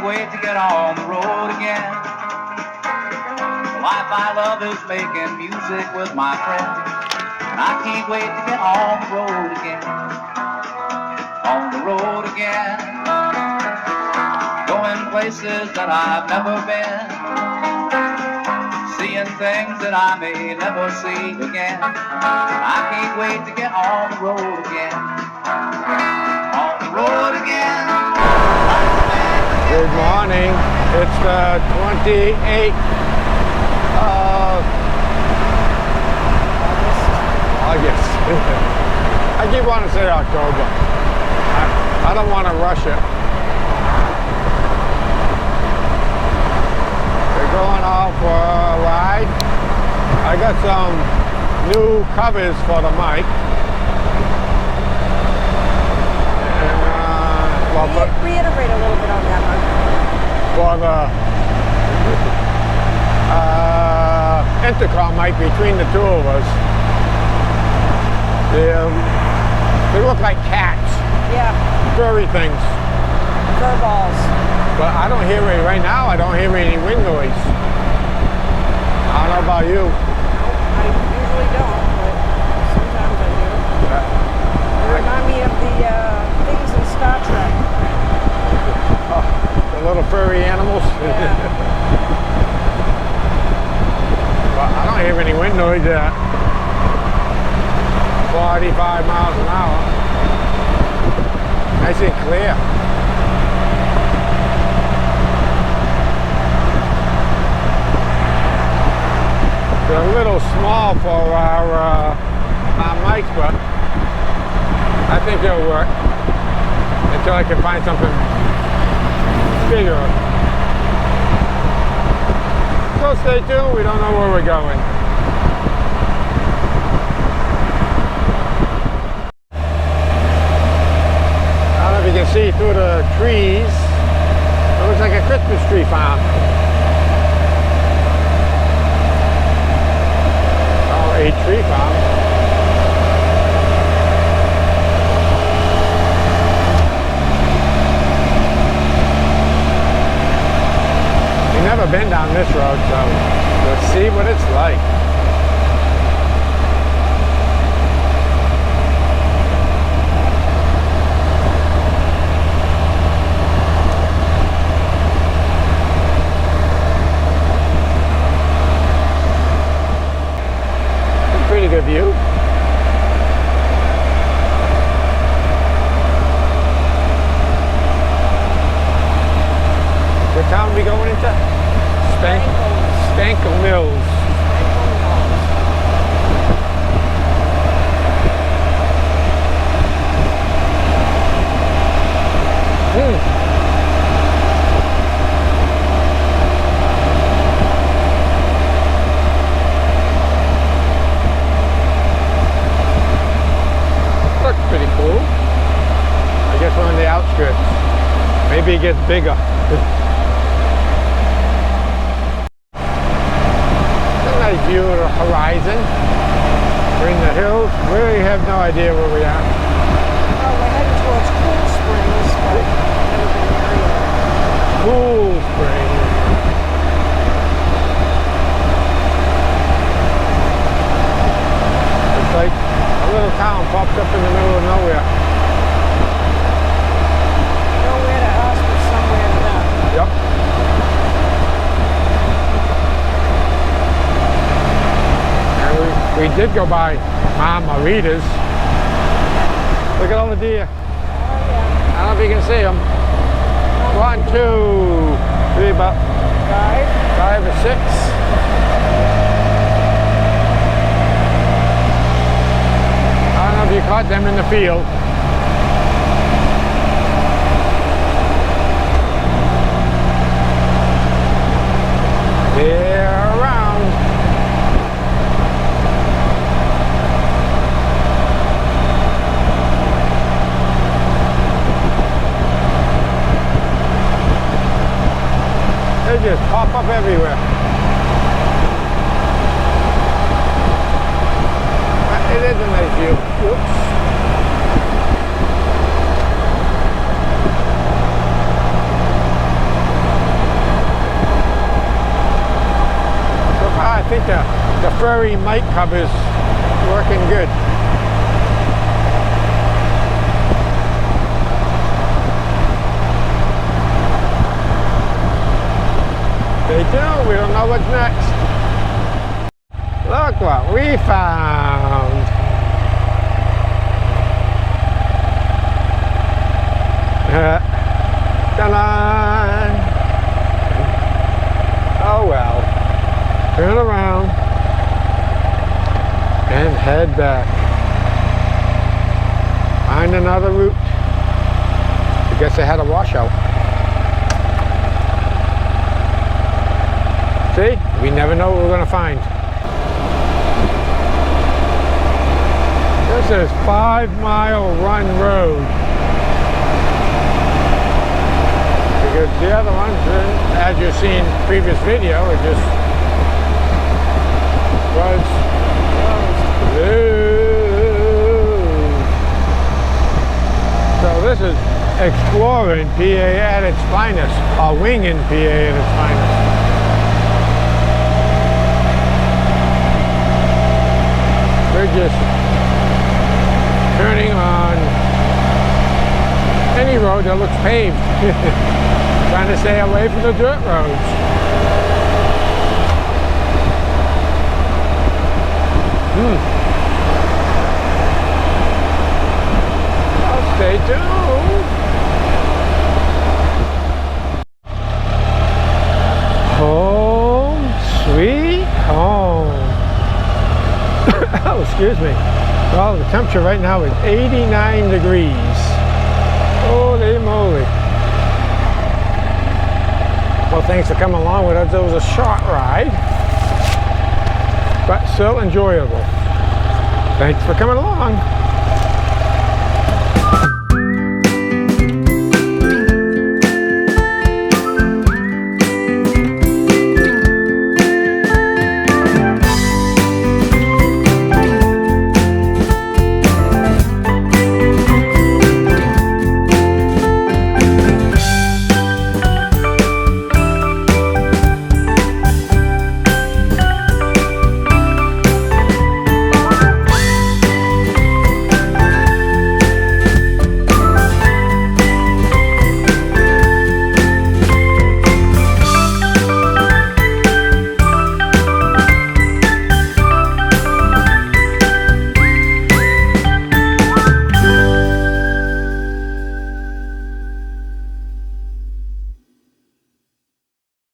wait to get on the road again. The life I love is making music with my friends, and I can't wait to get on the road again. On the road again, going places that I've never been, seeing things that I may never see again. I can't wait to get on the road again. On the road again. Good morning. It's the 28th of August. I keep wanting to say October. I don't want to rush it. We're going out for a ride. I got some new covers for the mic. Reiterate a little bit on that one. For the intercom mic between the two of us. They look like cats. Yeah. Furry things. Fur balls. But I don't hear it right now. I don't hear any wind noise. I don't know about you. I usually don't, but sometimes I do. They remind me of the things in Star Trek. Oh, the little furry animals. Yeah. But I don't hear any wind noise at 45 miles an hour. Nice and clear. They're a little small for our mics, but I think they'll work until I can find something bigger. So stay tuned, we don't know where we're going. I don't know if you can see through the trees. It looks like a Christmas tree farm. Oh, a tree farm. Never been down this road, so let's see what it's like. It's a pretty good view. What town are we going into? Stankel Mills. Looks pretty cool. I guess we're on the outskirts. Maybe it gets bigger. Nice view of the horizon. We're in the hills. We really have no idea where we are. Oh, we're heading towards Cool Springs, but never been there yet. Cool Springs. It's like a little town popped up in the middle of nowhere. Nowhere to us, but somewhere to them. Yep. We did go by Mama Rita's. Look at all the deer. Oh, yeah. I don't know if you can see them. 1, 2, 3, about 5 or 6. I don't know if you caught them in the field. They're around. They just pop up everywhere. It is a nice view. Oops. Raspberry mic covers working good. Stay tuned, we don't know what's next. Look what we found. Ta-da! Oh well. Turn around and head back. Find another route. I guess they had a washout. See? We never know what we're going to find. This is 5 Mile Run Road. Because the other ones, as you've seen in the previous video, it just was blue. So this is exploring PA at its finest, or winging PA at its finest. We're just turning on any road that looks paved. Trying to stay away from the dirt roads. Well, stay tuned. Home sweet home. Oh, excuse me. Well, the temperature right now is 89 degrees. Holy moly. Well, thanks for coming along with us. It was a short ride, but still enjoyable. Thanks for coming along.